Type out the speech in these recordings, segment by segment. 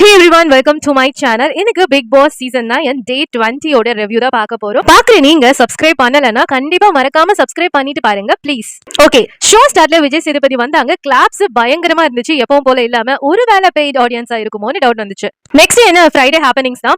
Hey everyone, welcome to my channel. இன்னைக்கு Big Boss season 9 day 20 ஓட review தான் பார்க்க போறோம். பாக்குற நீங்க சப்ஸ்கிரைப் பண்ணலனா கண்டிப்பா மறக்காம சப்ஸ்கிரைப் பண்ணிட்டு பாருங்க ப்ளீஸ். ஓகே, ஷோ ஸ்டார்ட்ல விஜய் சேதுபதி வந்தாங்க. கிளாப்ஸ் பயங்கரமா இருந்துச்சு. எப்பவும் போல இல்லாம ஒருவேளை பெய்ட் ஆடியன்ஸா இருக்குமோன்னு டவுட் வந்துச்சு. நெக்ஸ்ட் என்ன ஃப்ரைடே ஹேப்பனிங்ஸ் தான்.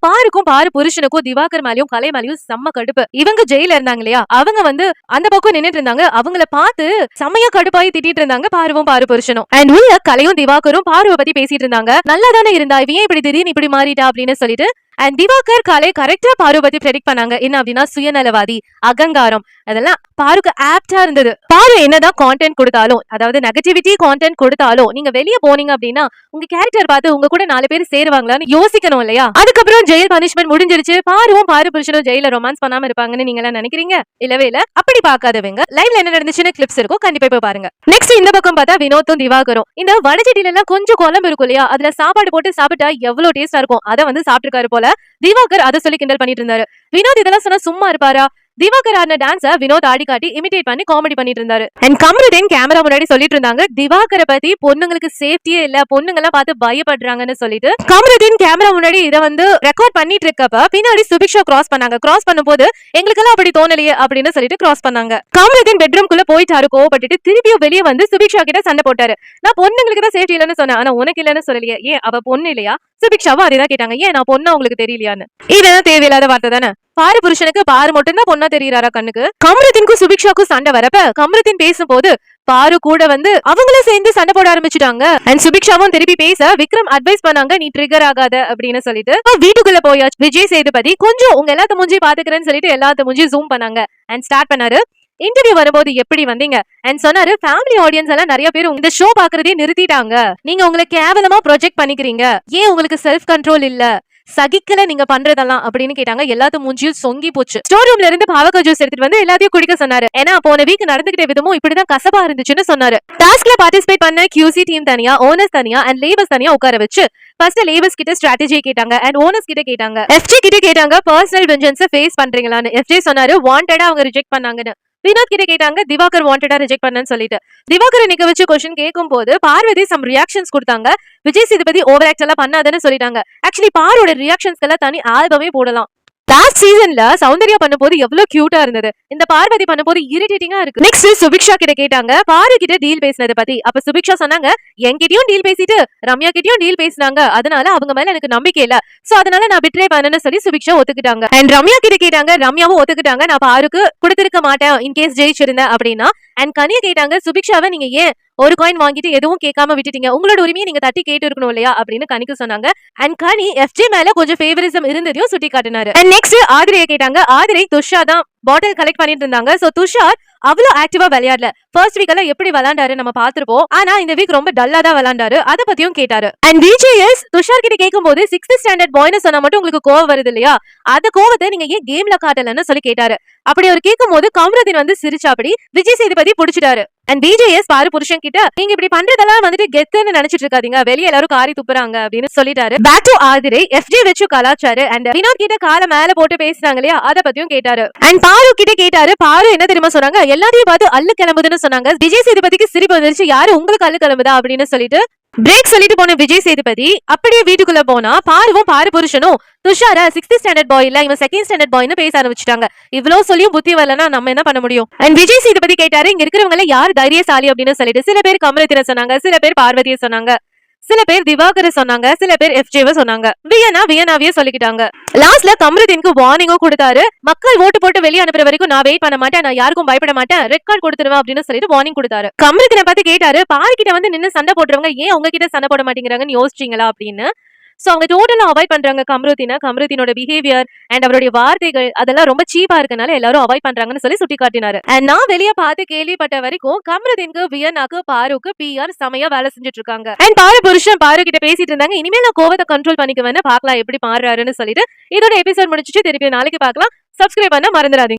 பாரு புருஷனுக்கும் திவாகர் மேலயும் கலை மேலயும் செம்ம கடுப்பு. இவங்க ஜெயில இருந்தாங்க இல்லையா, அவங்க வந்து அந்த பக்கம் நின்னுட்டு இருந்தாங்க. அவங்கள பார்த்து செம்மையா கடுப்பாயி திட்டிட்டு இருந்தாங்க பாரு புருஷனும். அண்ட் உள்ள கலையும் திவாகரும் பாருவை பத்தி பேசிட்டு இருந்தாங்க. நல்லா தானே இருந்தா, ஏன் இப்படி திடீர்னு இப்படி மாறிட்டா அப்படின்னு சொல்லிட்டு. அண்ட் திவாகர் காலை கரெக்டா பாரு பத்தி ப்ரெடிக்ட் பண்ணாங்க. என்ன அப்படின்னா சுயநலவாதி, அகங்காரம், அதெல்லாம் பாருக்கு ஆப்டா இருந்தது. பாரு என்னதான் கான்டென்ட் கொடுத்தாலும், அதாவது நெகட்டிவிட்டி கான்டென்ட் கொடுத்தாலும், நீங்க வெளியே போனீங்க அப்படின்னா உங்க கேரக்டர் பார்த்து உங்க கூட 4 பேர் சேருவாங்களான்னு யோசிக்கணும் இல்லையா. அதுக்கப்புறம் ஜெயில் பனிஷ்மெண்ட் முடிஞ்சிருச்சு. பாரு புருஷனும் ஜெயில ரொமான்ஸ் பண்ணாம இருப்பாங்கன்னு நீங்க எல்லாம் நினைக்கிறீங்க? இல்லவே இல்ல. அப்படி பார்க்காதவங்க லைவ்ல என்ன நடந்துச்சுன்னு கிளிப்ஸ் இருக்கும், கண்டிப்பா போய் பாருங்க. நெக்ஸ்ட் இந்த பக்கம் பார்த்தா வினோத்தும் திவாகரும். இந்த வடச்சட்டில எல்லாம் கொஞ்சம் குழம்பு இருக்கும் இல்லையா, அதுல சாப்பாடு போட்டு சாப்பிட்டா எவ்வளவு டேஸ்டா இருக்கும், அதை வந்து சாப்பிட்டுருக்காரு போல. திவாகர் அதை சொல்லி கிண்டல் பண்ணிட்டு இருந்தாரு. வினோத் இதெல்லாம் சொன்னா சும்மா இருப்பாரா? திவாகர் ஆடின டான்ஸ வினோத் ஆடி காட்டி இமிடேட் பண்ணி காமெடி பண்ணிட்டு இருந்தாரு. அண்ட் கமருதீன் கேமரா முன்னாடி சொல்லிட்டு இருந்தாங்க, திவாகரை பத்தி பொண்ணுங்களுக்கு சேஃப்டியே இல்ல, பொண்ணுங்க எல்லாம் பார்த்து பயப்படுறாங்கன்னு சொல்லிட்டு. கமருதீன் கேமரா முன்னாடி இதை வந்து ரெக்கார்ட் பண்ணிட்டு இருக்கப்ப பின்னாடி சுபிக்ஷா கிராஸ் பண்ணாங்க. கிராஸ் பண்ணும்போது எங்களுக்கெல்லாம் அப்படி தோணலையே அப்படின்னு சொல்லிட்டு கிராஸ் பண்ணாங்க. கமருதீன் பெட்ரூம்குள்ள போயிட்டாரு கோவப்பட்டுட்டு. திருப்பியும் வெளியே வந்து சுபிக்ஷா கிட்ட சண்டை போட்டாரு. நான் பொண்ணுங்களுக்கு தான் சேஃப்டி இல்லன்னு சொன்னேன், ஆனா உனக்கு இல்லன்னு சொல்லலையே, ஏன் அவ பொண்ணு இல்லையா? சுபிக்ஷாவும் அதேதான் கேட்டாங்க, ஏன் நான் பொண்ணா உங்களுக்கு தெரியலையான்னு. இதெல்லாம் தேவையில்லாத வார்த்தை தானே. பாரு புருஷனுக்கு பாரு மட்டும் தான் பொண்ணா தெரியறாரா கண்ணுக்கு. கமருதீனுக்கும் சுபிக்ஷாக்கும் சண்டை வரப்ப கமருதீன் பேசும்போது பாரு கூட வந்து அவங்களும் சேர்ந்து சண்டை போட ஆரம்பிச்சுட்டாங்க. அண்ட் சுபிக்ஷாவும் திருப்பி பேச விக்ரம் அட்வைஸ் பண்ணாங்க, நீ ட்ரிகர் ஆகாத அப்படின்னு சொல்லிட்டு. வீட்டுக்குள்ள போயாச்சு. விஜய் சேதுபதி கொஞ்சம் உங்க எல்லாத்த மூஞ்சி பாத்துக்கிறேன்னு சொல்லிட்டு எல்லாத்த மூஞ்சி ஜூம் பண்ணாங்க. அண்ட் ஸ்டார்ட் பண்ணாரு. இன்டர்வியூ வரும்போது எப்படி வந்தீங்க அண்ட் சொன்னாரு, ஃபேமிலி ஆடியன்ஸ் எல்லாம் நிறைய பேர் இந்த ஷோ பாக்குறதே நிறுத்திட்டாங்க, நீங்க உங்களை கேவலமா ப்ரொஜெக்ட் பண்ணிக்கிறீங்க, ஏன் உங்களுக்கு செல்ஃப் கண்ட்ரோல் இல்ல, சகிக்கல நீங்க பண்றதெல்லாம் அப்படின்னு கேட்டாங்க. எல்லாத்தும் மூஞ்சியும் சொங்கி போச்சு. ஸ்டோர் ரூம்ல இருந்து பாவக்கா ஜூஸ் எடுத்துட்டு வந்து எல்லாத்தையும் குடிக்க சொன்னாரு. ஏன்னா போன வீக் நடந்துகிட்ட விதமும் இப்படிதான் கசப்பா இருந்துச்சுன்னு சொன்னாரு. டாஸ்க்ல பார்ட்டிசிபேட் பண்ண QC டீம் தனியா, ஓனர்ஸ் தனியா அண்ட் லேபர்ஸ் தனியா உட்கார வச்சு ஃபர்ஸ்ட் லேபர்ஸ் கிட்ட ஸ்ட்ராட்டஜி கேட்டாங்க அண்ட் ஓனர்ஸ் கிட்ட கேட்டாங்க. FJ கிட்ட கேட்டாங்க, பர்சனல் வெஞ்சன்ஸ் ஃபேஸ் பண்றீங்களான்னு. FJ சொன்னாரு வாண்டடா அவங்க ரிஜெக்ட் பண்ணாங்கன்னு. வினோத் கிட்ட கேட்டாங்க, திவாகர் வாண்டடா ரிஜெக்ட் பண்ணன்னு சொல்லிட்டு. திவாகர் நிக்க வச்சு क्वेश्चन கேட்கும் போது பார்வதி சம் ரியாக்ஷன்ஸ் கொடுத்தாங்க. விஜய் சேதுபதி ஓவர் ஆக்ட் எல்லாம் பண்ணாதன்னு சொல்லிட்டாங்க. ஆக்சுவலி பாரோட ரியாக்ஷன்ஸ்க்கு எல்லாம் தனி ஆல்பமே போடலாம். லாஸ்ட் சீசன்ல சௌந்தர்யா பண்ணும்போது எவ்வளவு கியூட்டா இருந்தது, இந்த பார்வதி பண்ணும்போது இரிட்டேட்டிங்கா இருக்கு. நெக்ஸ்ட் சுபிக்ஷா கிட்ட கேட்டாங்க பாரு கிட்ட டீல் பேசினதை பத்தி. அப்ப சுபிக்ஷா சொன்னாங்க, என்கிட்டயும் டீல் பேசிட்டு ரம்யா கிட்டயும் டீல் பேசினாங்க, அதனால அவங்க மேல எனக்கு நம்பிக்கை இல்ல, சோ அதனால நான் பிட்ரே பண்ணேன்னு சொல்லி சுபிக்ஷா ஒத்துக்கிட்டாங்க. அண்ட் ரம்யா கிட்ட கேட்டாங்க, ரம்யாவும் ஒத்துக்கிட்டாங்க, நான் பாருக்கு கொடுத்திருக்க மாட்டேன் இன்கேஸ் ஜெயிச்சிருந்தேன் அப்படின்னா. அண்ட் கனியா கேட்டாங்க, சுபிக்ஷாவை நீங்க ஏன் ஒரு காயின் வாங்கிட்டு எதுவும் கேட்காம விட்டுட்டீங்க, உங்களோட உரிமையை நீங்க தட்டி கேட்டு இருக்கணும் இல்லையா அப்படின்னு கனிக்கு சொன்னாங்க. அண்ட் கனி FJ மேல கொஞ்சம் ஃபேவரிசம் இருந்ததையும் சுட்டி காட்டினாரு. அண்ட் நெக்ஸ்ட் ஆதிரையை கேட்டாங்க. ஆதிரை துஷார் தான் பாட்டில் கலெக்ட் பண்ணிட்டு இருந்தாங்க. சோ துஷார் அவ்வளவு ஆக்டிவா விளையாடல. ஃபர்ஸ்ட் வீக் எல்லாம் எப்படி விளையாண்டாரு நம்ம பாத்துருப்போம், ஆனா இந்த வீக் ரொம்ப டல்லா தான் விளையாண்டாரு, அத பத்தியும் கேட்டாரு. அண்ட் DJS துஷார் கிட்ட கேட்கும் போது 6th ஸ்டாண்டர்ட் பாய்னு சொன்னா மட்டும் உங்களுக்கு கோவம் வருது இல்லையா, அந்த கோவத்தை நீங்க ஏன் கேம்ல காட்டலன்னு சொல்லி கேட்டாரு. அப்படி அவர் கேட்கும் போது கமருதீன் வந்து சிரிச்சாப்படி விஜய் சேதுபதி புடிச்சிட்டாரு. அண்ட் DJS பாரு புருஷன் கிட்ட, நீங்க இப்படி பண்றதெல்லாம் வந்துட்டு கெத்துன்னு நினைச்சிட்டு இருக்காதீங்க, வெளியே எல்லாரும் காரி துப்புறாங்க அப்படின்னு சொல்லிட்டாரு. Back to Aathirai. FJ வச்சு கலாச்சாரு. அண்ட் வினோத் கிட்ட கால மேல போட்டு பேசுறாங்க இல்லையா, அத பத்தியும் கேட்டாரு. அண்ட் பாரு கிட்ட கேட்டாரு. பாரு என்ன தெரியுமா சொன்னாங்க, எல்லாத்தையும் பார்த்து அல்லு கிளம்புதுன்னு சொன்னாங்க. விஜய் சேதுபதிக்கு சிரிப்பு வந்துருச்சு, யாரு உங்களுக்கு அல்லு கிளம்புதா அப்படின்னு சொல்லிட்டு. பிரேக் சொல்லிட்டு போன விஜய் சேதுபதி அப்படியே வீட்டுக்குள்ள போனா பாருவும் பாரு புருஷனும் துஷார 6th ஸ்டாண்டர்ட் பாய் இல்ல, இவன் 2nd ஸ்டாண்டர்ட் பாய்னு பேச ஆரம்பிச்சிட்டாங்க. இவ்வளவு சொல்லியும் புத்தி வரலன்னா நம்ம என்ன பண்ண முடியும். அண்ட் விஜய் சேதுபதி கேட்டாரு, இங்க இருக்கிறவங்க யார் தைரியசாலி அப்படின்னு சொல்லிட்டு. சில பேர் கமலத்தின சொன்னாங்க, சில பேர் பார்வதியை சொன்னாங்க, சில பேர் திவாகரை சொன்னாங்க, சில பேர் FJவை சொன்னாங்க, வியனாவே சொல்லிக்கிட்டாங்க. லாஸ்ட்ல கமருதீனுக்கு வார்னிங்கும் கொடுத்தாரு. மக்கள் ஓட்டு போட்டு வெளியே அனுப்புற வரைக்கும் நான் வெயிட் பண்ண மாட்டேன், நான் யாருக்கும் பயப்பட மாட்டேன், ரெட் கார்டு கொடுத்துருவேன் அப்படின்னு சொல்லிட்டு வார்னிங் கொடுத்தாரு. கமருதீனை பார்த்து கேட்டாரு, பாரு கிட்ட வந்து நின்னு சண்டை போடுறவங்க ஏன் உங்ககிட்ட சண்டை போட மாட்டேங்கிறாங்கன்னு யோசிச்சீங்களா அப்படின்னு. சோ அவங்க டோட்டலா அவாய்ட் பண்றாங்க கமருதீனோட பிஹேவியர் அண்ட் அவருடைய வார்த்தைகள் அதெல்லாம் ரொம்ப சீப்பா இருக்கனால எல்லாரும் அவாய்ட் பண்றாங்கன்னு சொல்லி சுட்டி காட்டினாரு. அண்ட் நான் வெளியே பார்த்து கேள்விப்பட்ட வரைக்கும் கமருதீனுக்கு, வியனாக்கு, பாருக்கு PR செமையா வேலை செஞ்சுட்டு இருக்காங்க. அண்ட் பாரு புருஷன் பாரு கிட்ட பேசிட்டு இருந்தாங்க. இனிமேல் நான் கோவத்தை கண்ட்ரோல் பண்ணிக்குவேன்னு பாக்கலாம் எப்படி மாறுறாருன்னு சொல்லிட்டு. இதோட எபிசோட் முடிச்சிட்டு திருப்பி நாளைக்கு பார்க்கலாம். சப்ஸ்கிரைப் பண்ண மறந்துடாதீங்க.